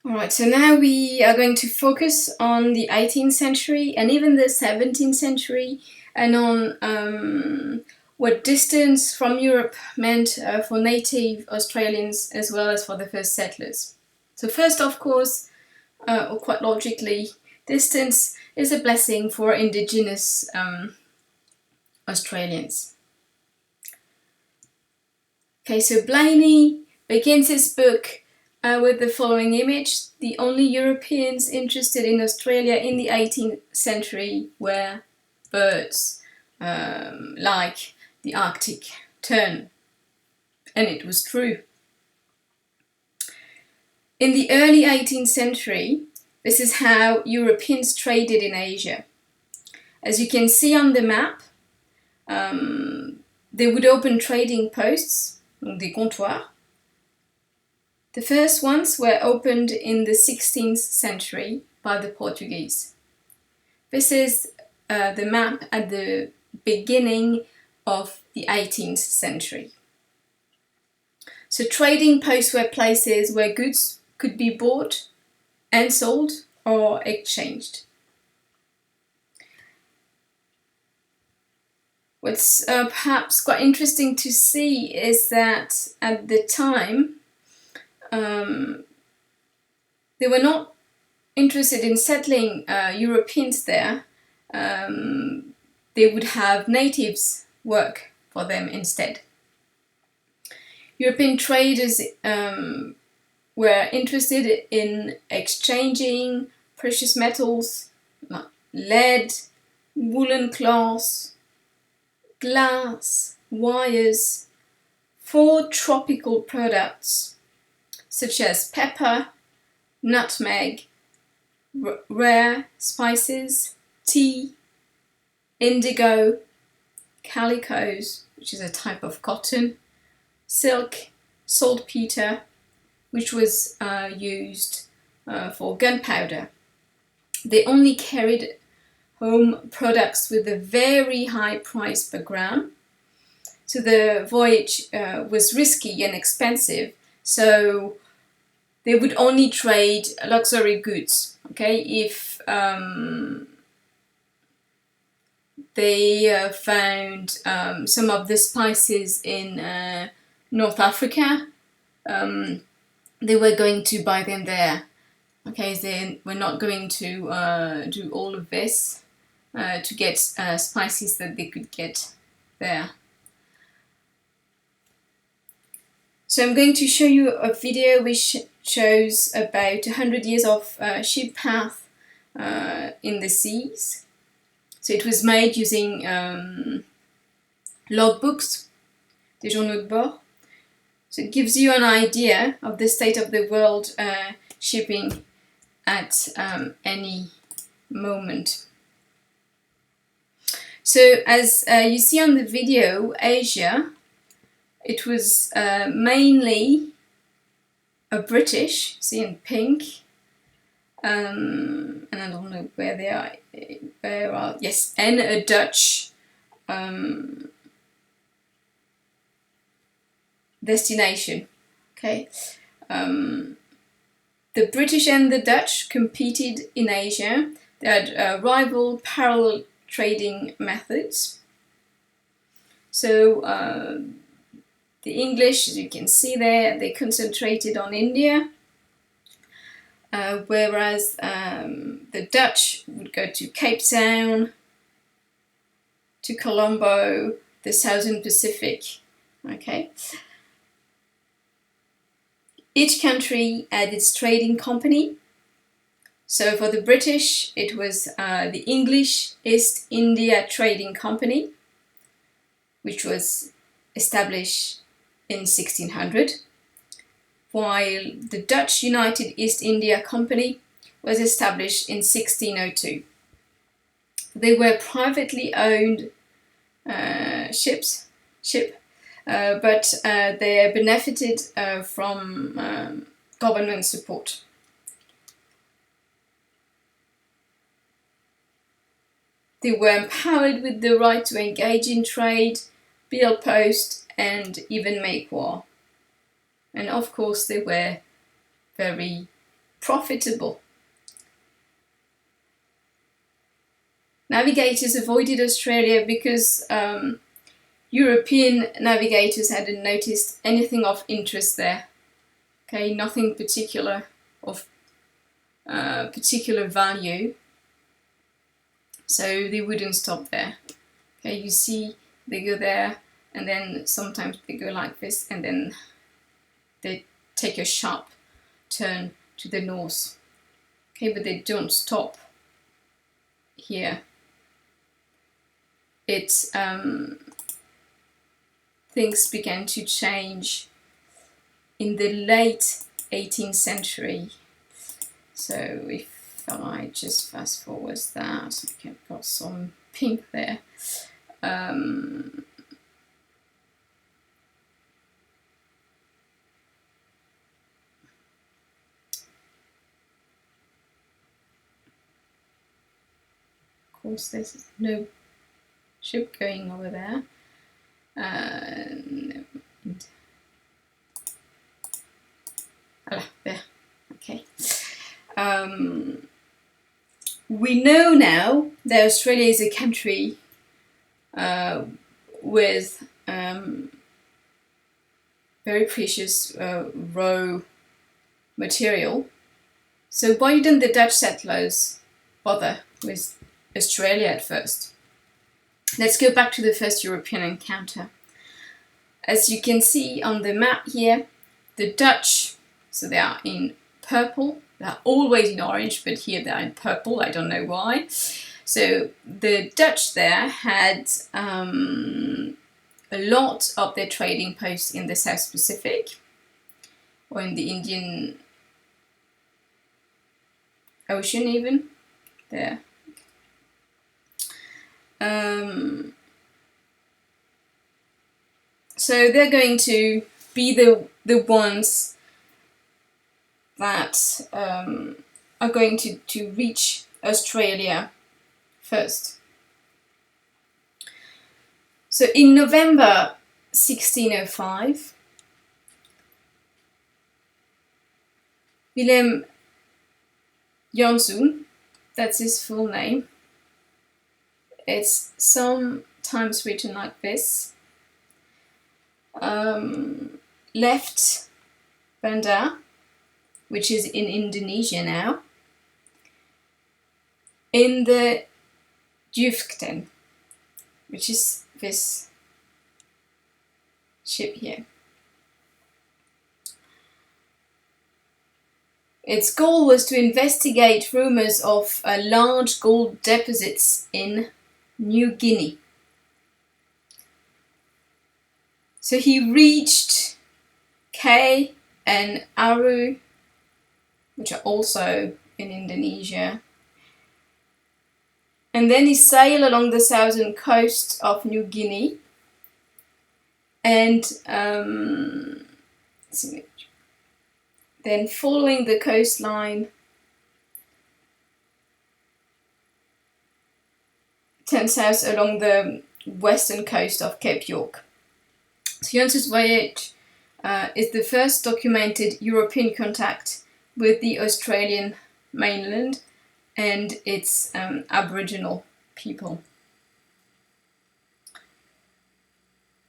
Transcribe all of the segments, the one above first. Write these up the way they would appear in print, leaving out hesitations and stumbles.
Alright, so now we are going to focus on the 18th century and even the 17th century and on what distance from Europe meant for native Australians as well as for the first settlers. So first, of course, or quite logically, distance is a blessing for indigenous Australians. Okay, so Blaney begins his book with the following image. The only Europeans interested in Australia in the 18th century were birds, like the Arctic tern. And it was true. In the early 18th century, this is how Europeans traded in Asia. As you can see on the map, they would open trading posts, des comptoirs. The first ones were opened in the 16th century by the Portuguese. This is the map at the beginning of the 18th century. So trading posts were places where goods could be bought and sold or exchanged. What's perhaps quite interesting to see is that at the time, they were not interested in settling Europeans there. They would have natives work for them instead. European traders were interested in exchanging precious metals like lead, woolen cloths, glass, wires, for tropical products such as pepper, nutmeg, rare spices, tea, indigo, calicos, which is a type of cotton, silk, saltpeter, which was used for gunpowder. They only carried home products with a very high price per gram. So the voyage was risky and expensive, so they would only trade luxury goods. Okay, if they found some of the spices in North Africa, they were going to buy them there. Okay, they were not going to do all of this to get spices that they could get there. So I'm going to show you a video which shows about 100 years of ship path in the seas. So it was made using logbooks, des journaux de bord. So it gives you an idea of the state of the world shipping at any moment. So as you see on the video, Asia, it was mainly a British, see in pink, and I don't know where they are, yes, and a Dutch destination. Okay, the British and the Dutch competed in Asia. They had rival parallel trading methods. So the English, as you can see there, they concentrated on India, whereas the Dutch would go to Cape Town, to Colombo, the Southern Pacific. Okay. Each country had its trading company. So for the British, it was the English East India Trading Company, which was established in 1600, while the Dutch United East India Company was established in 1602. They were privately owned ships, but they benefited from government support. They were empowered with the right to engage in trade, build posts, and even make war. And of course they were very profitable. Navigators avoided Australia because European navigators hadn't noticed anything of interest there. Okay, nothing particular of particular value, so they wouldn't stop there. Okay, you see, they go there, and then sometimes they go like this, and then they take a sharp turn to the north. Okay, but they don't stop here. Things began to change in the late 18th century. So if I just fast forward that, okay, I've got some pink there. Of course, there's no ship going over there. There. Okay. We know now that Australia is a country with very precious raw material. So why didn't the Dutch settlers bother with Australia at first? Let's go back to the first European encounter. As you can see on the map here, the Dutch, so they are in purple, they're always in orange, but here they're in purple, I don't know why. So the Dutch there had a lot of their trading posts in the South Pacific, or in the Indian Ocean even, there. So they're going to be the ones that are going to reach Australia first. So in November 1605, Willem Janszoon, that's his full name, it's sometimes written like this, left Banda, which is in Indonesia now, in the Dufkten, which is this ship here. Its goal was to investigate rumors of large gold deposits in New Guinea. So he reached K and Aru, which are also in Indonesia. And then he sailed along the southern coast of New Guinea. And then following the coastline, turned south along the western coast of Cape York. So Janszoon's voyage is the first documented European contact with the Australian mainland and its Aboriginal people.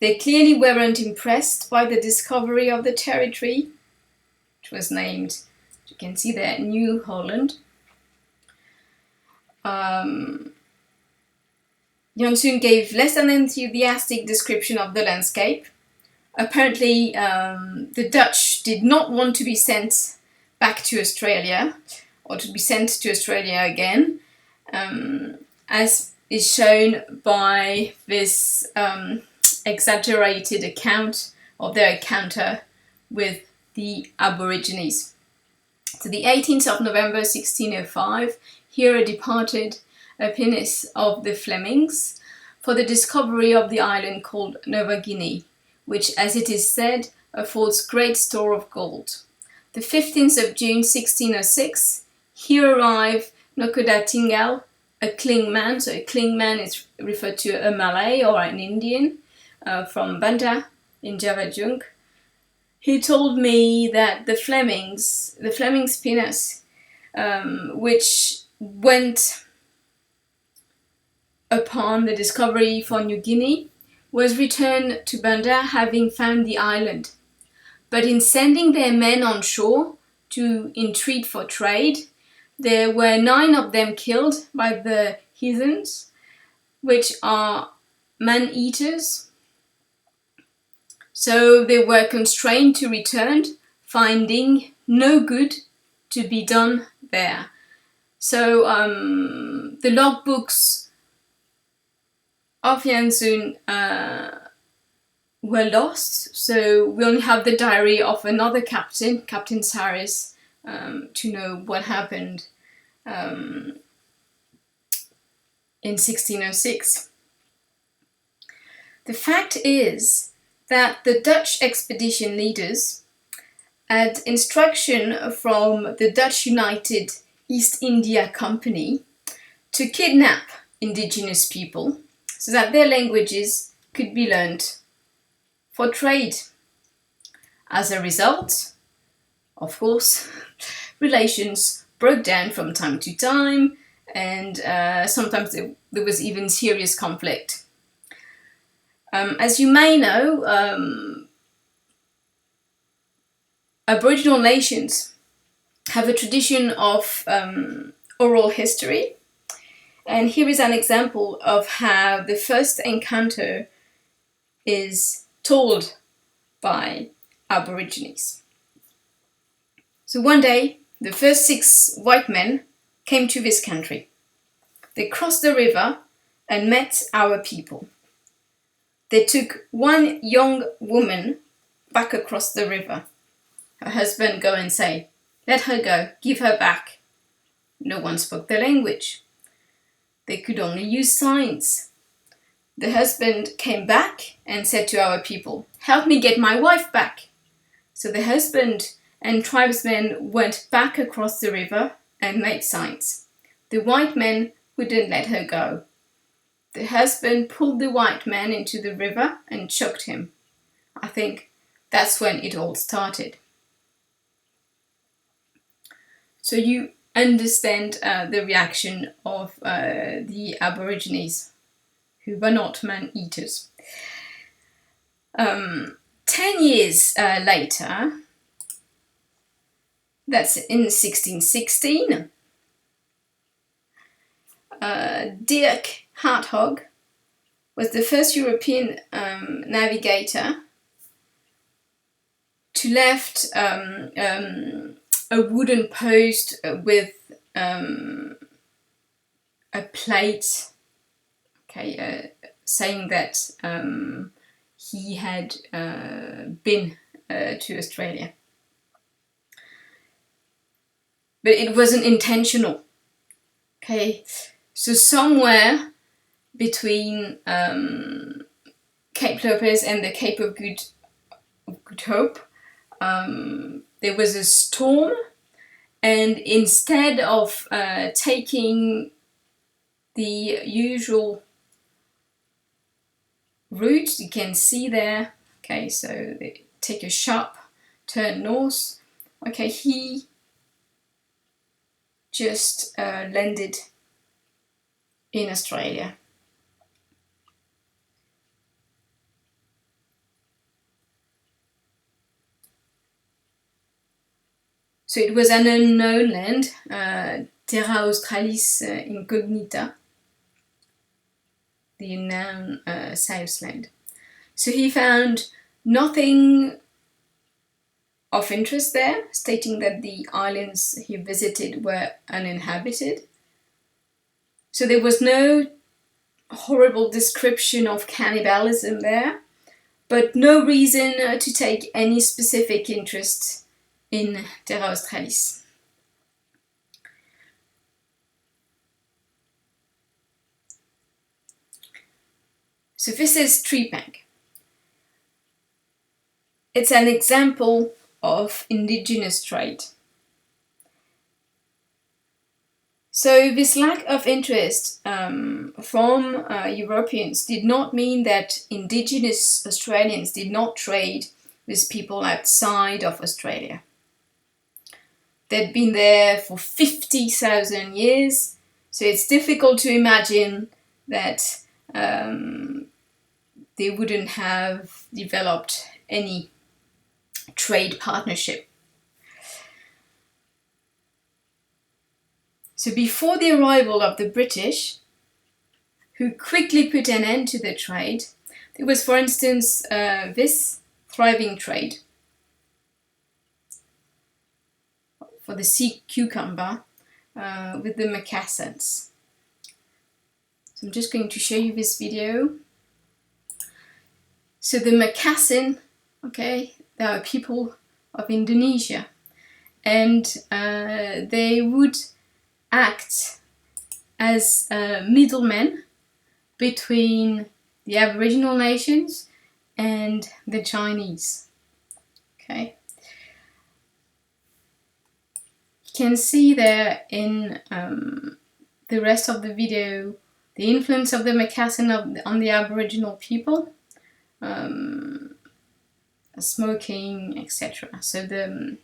They clearly weren't impressed by the discovery of the territory, which was named, you can see there, New Holland. Janszoon gave less than enthusiastic description of the landscape. Apparently, the Dutch did not want to be sent back to Australia, or to be sent to Australia again, as is shown by this exaggerated account of their encounter with the Aborigines. So the 18th of November 1605, Hero departed a pinnace of the Flemings for the discovery of the island called Nova Guinea, which, as it is said, affords great store of gold. The 15th of June 1606, here arrived Nokoda Tinggal, a Klingman. So a Klingman is referred to a Malay or an Indian from Banda in Java Jung. he told me that the Fleming's pinnace, which went upon the discovery for New Guinea, was returned to Banda having found the island. But in sending their men on shore to entreat for trade, there were 9 of them killed by the heathens, which are man-eaters. So they were constrained to return, finding no good to be done there. So the logbooks of Janssen were lost, so we only have the diary of another captain, Captain Saris, to know what happened in 1606. The fact is that the Dutch expedition leaders had instruction from the Dutch United East India Company to kidnap indigenous people so that their languages could be learned for trade. As a result, of course, relations broke down from time to time, and sometimes there was even serious conflict. As you may know, Aboriginal nations have a tradition of oral history, and here is an example of how the first encounter is told by Aborigines. So one day, the first 6 white men came to this country. They crossed the river and met our people. They took one young woman back across the river. Her husband go and say, "Let her go, give her back." No one spoke the language. They could only use signs. The husband came back and said to our people, "Help me get my wife back." So the husband and tribesmen went back across the river and made signs. The white men wouldn't let her go. The husband pulled the white man into the river and choked him. I think that's when it all started. So you understand the reaction of the Aborigines, who were not man-eaters. 10 years later, that's in 1616, Dirk Hartog was the first European navigator to lift a wooden post with a plate, saying that he had been to Australia. But it wasn't intentional. Okay, so somewhere between Cape Lopez and the Cape of Good Hope, there was a storm, and instead of taking the usual route you can see there, okay, so they take a sharp turn north. Okay, he just landed in Australia. So it was an unknown land, Terra Australis Incognita, the unknown Southland. So he found nothing of interest there, stating that the islands he visited were uninhabited. So there was no horrible description of cannibalism there, but no reason to take any specific interest in Terra Australis. So this is Treepang. It's an example of indigenous trade. So this lack of interest from Europeans did not mean that indigenous Australians did not trade with people outside of Australia. They'd been there for 50,000 years, so it's difficult to imagine that they wouldn't have developed any trade partnership. So before the arrival of the British, who quickly put an end to the trade, there was, for instance, this thriving trade for the sea cucumber with the moccasins. So I'm just going to show you this video. So the moccasin, okay, they are people of Indonesia, and they would act as middlemen between the Aboriginal nations and the Chinese. Okay, you can see there in the rest of the video the influence of the moccasin on the Aboriginal people, smoking, etc. So the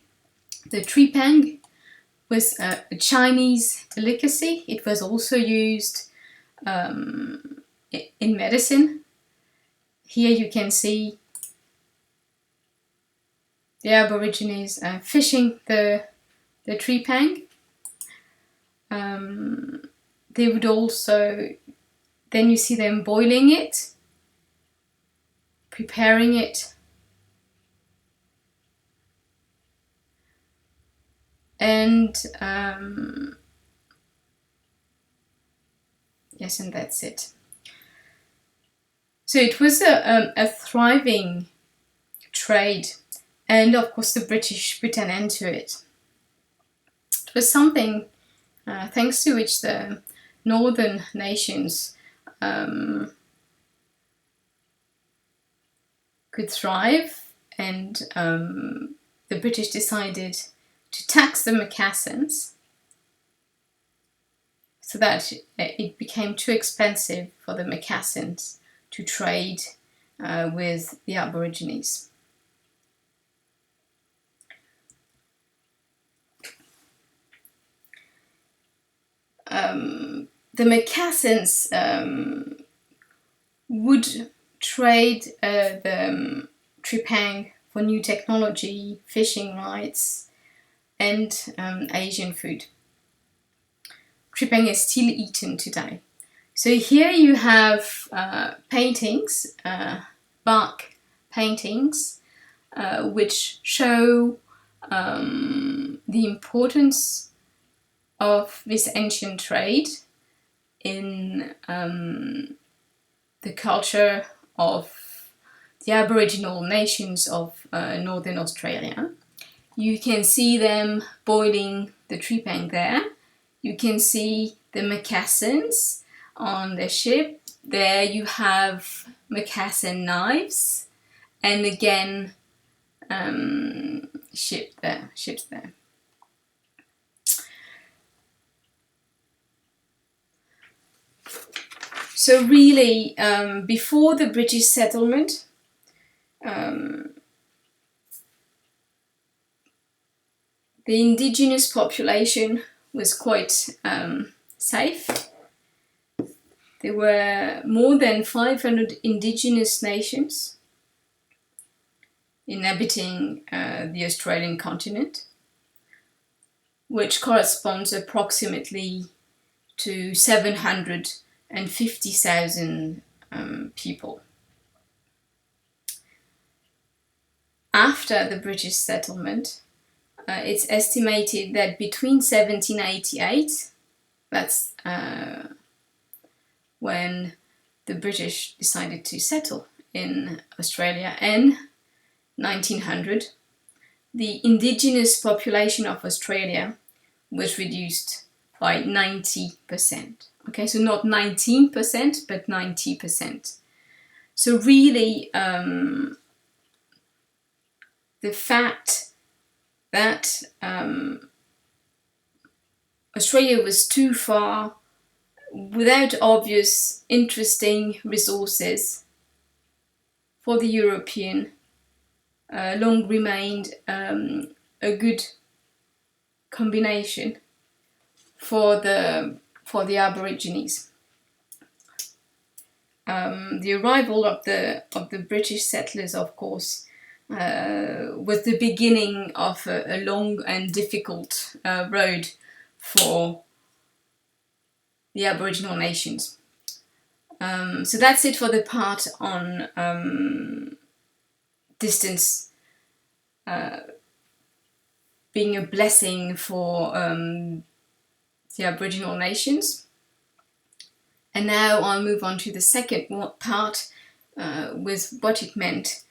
tripang was a Chinese delicacy. It was also used in medicine. Here you can see the Aborigines fishing the tripang. They would also, then you see them boiling it, preparing it, and yes, and that's it. So it was a thriving trade, and of course the British put an end to it. It was something thanks to which the northern nations could thrive, and the British decided to tax the moccasins so that it became too expensive for the moccasins to trade with the Aborigines. The moccasins would trade the tripang for new technology, fishing rights, and Asian food. Tripang is still eaten today. So here you have paintings, bark paintings, which show the importance of this ancient trade in the culture of the Aboriginal nations of Northern Australia. You can see them boiling the tripang there. You can see the moccasins on the ship. There you have moccasin knives, and again ships there. So really, before the British settlement, the indigenous population was quite safe. There were more than 500 indigenous nations inhabiting the Australian continent, which corresponds approximately to 750,000 people. After the British settlement, it's estimated that between 1788, that's when the British decided to settle in Australia, and 1900, the indigenous population of Australia was reduced by 90%. Okay, so not 19%, but 90%. So really, the fact that Australia was too far, without obvious, interesting resources for the European long remained a good combination for the Aborigines. The arrival of the British settlers, of course, was the beginning of a long and difficult road for the Aboriginal nations. So that's it for the part on distance being a blessing for the Aboriginal nations. And now I'll move on to the second part with what it meant